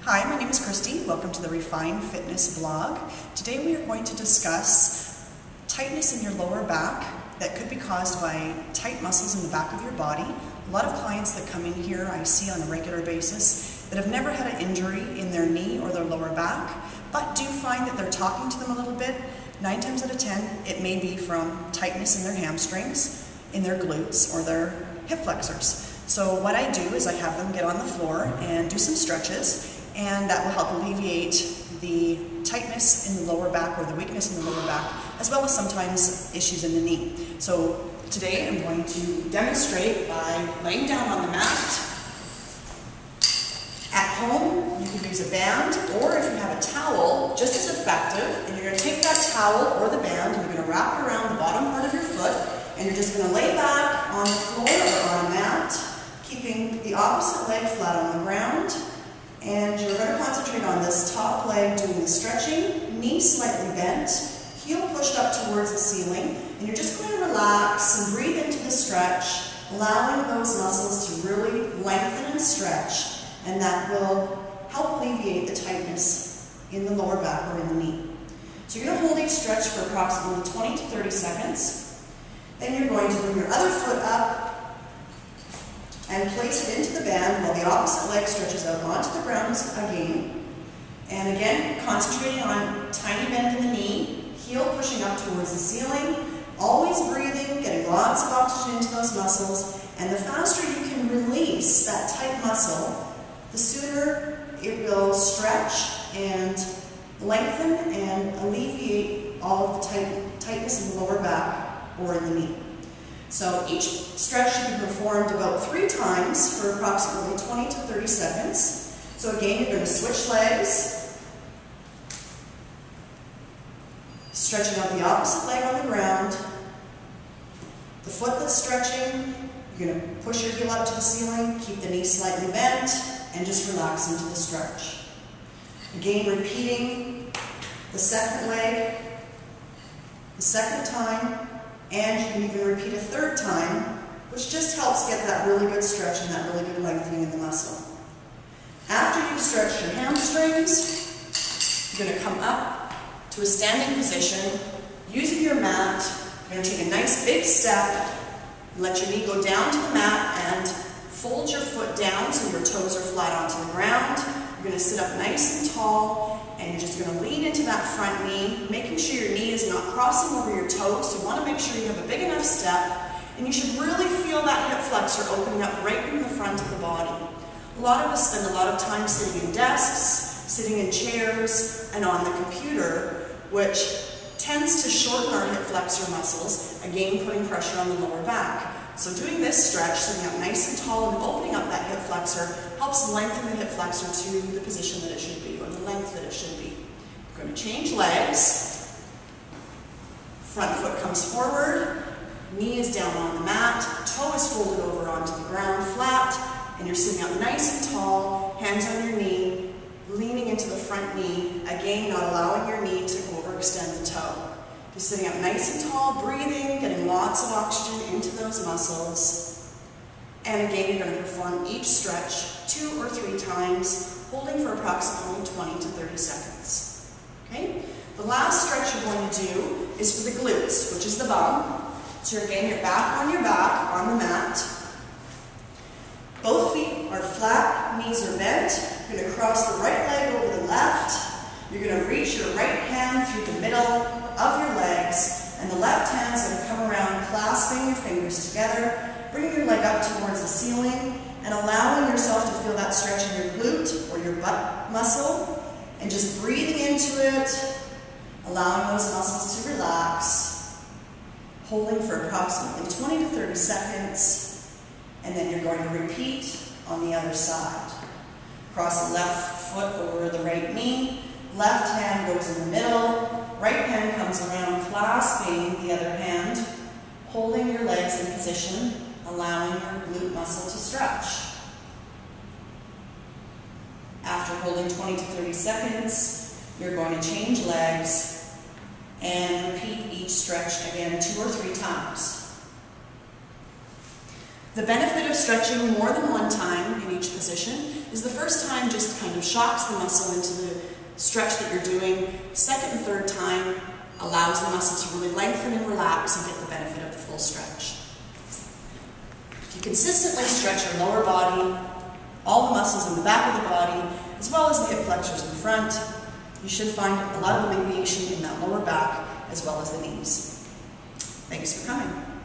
Hi, my name is Kristy. Welcome to the Refined Fitness blog. Today we are going to discuss tightness in your lower back that could be caused by tight muscles in the back of your body. A lot of clients that come in here I see on a regular basis that have never had an injury in their knee or their lower back, but do find that they're talking to them a little bit. 9 times out of 10, it may be from tightness in their hamstrings, in their glutes, or their hip flexors. So what I do is I have them get on the floor and do some stretches, and that will help alleviate the tightness in the lower back or the weakness in the lower back, as well as sometimes issues in the knee. So today I'm going to demonstrate by laying down on the mat. At home, you can use a band, or if you have a towel, just as effective. And you're going to take that towel or the band, and you're going to wrap it around the bottom part of your foot, and you're just going to lay back on the floor or on a mat, keeping the opposite leg flat on the ground. And you're going to concentrate on this top leg doing the stretching, knee slightly bent, heel pushed up towards the ceiling, and you're just going to relax and breathe into the stretch, allowing those muscles to really lengthen and stretch, and that will help alleviate the tightness in the lower back or in the knee. So you're going to hold each stretch for approximately 20 to 30 seconds. Then you're going to bring your other foot up and place it into the band while the opposite leg stretches out onto the ground again. And again, concentrating on tiny bend in the knee, heel pushing up towards the ceiling, always breathing, getting lots of oxygen into those muscles, and the faster you can release that tight muscle, the sooner it will stretch and lengthen and alleviate all of the tightness in the lower back or in the knee. So each stretch should be performed about 3 times for approximately 20 to 30 seconds. So again, you're going to switch legs, stretching out the opposite leg on the ground. The foot that's stretching, you're going to push your heel up to the ceiling, keep the knee slightly bent, and just relax into the stretch. Again, repeating the second leg, the second time, and you can even repeat a 3rd time, which just helps get that really good stretch and that really good lengthening in the muscle. After you've stretched your hamstrings, you're going to come up to a standing position. Using your mat, you're going to take a nice big step, let your knee go down to the mat, and fold your foot down so your toes are flat onto the ground. You're going to sit up nice and tall, and you're just going to lean into that front knee, making sure your knee is not crossing over your toes. So you want to make sure you have a big enough step, and you should really feel that hip flexor opening up right in the front of the body. A lot of us spend a lot of time sitting in desks, sitting in chairs, and on the computer, which tends to shorten our hip flexor muscles, again putting pressure on the lower back. So doing this stretch, sitting up nice and tall and opening up that hip flexor, helps lengthen the hip flexor to the position that it should be, or the length that it should be. You're going to change legs. Front foot comes forward, knee is down on the mat, toe is folded over onto the ground flat, and you're sitting up nice and tall, hands on your knee, leaning into the front knee, again not allowing your knee to overextend the toe. Just sitting up nice and tall, breathing, getting lots of oxygen into those muscles. And again, you're going to perform each stretch 2 or 3 times, holding for approximately 20 to 30 seconds. Okay? The last stretch you're going to do is for the glutes, which is the bum. So again, you're back on the mat. Both feet are flat, knees are bent. You're going to cross the right leg over the left. You're going to reach your right hand through the middle of your legs, and the left hand's going to come around, clasping your fingers together, bringing your leg up towards the ceiling, and allowing yourself to feel that stretch in your glute or your butt muscle, and just breathing into it, allowing those muscles to relax, holding for approximately 20 to 30 seconds, and then you're going to repeat on the other side. Cross the left foot over the right knee, left hand goes in the middle, right hand comes around, clasping the other hand, holding your legs in position, allowing your glute muscle to stretch. After holding 20 to 30 seconds, you're going to change legs and repeat each stretch again 2 or 3 times. The benefit of stretching more than one time in each position is the first time just kind of shocks the muscle into the stretch that you're doing. Second and third time allows the muscle to really lengthen and relax and get the benefit of the full stretch. If you consistently stretch your lower body, all the muscles in the back of the body, as well as the hip flexors in front, you should find a lot of alleviation in that lower back as well as the knees. Thanks for coming.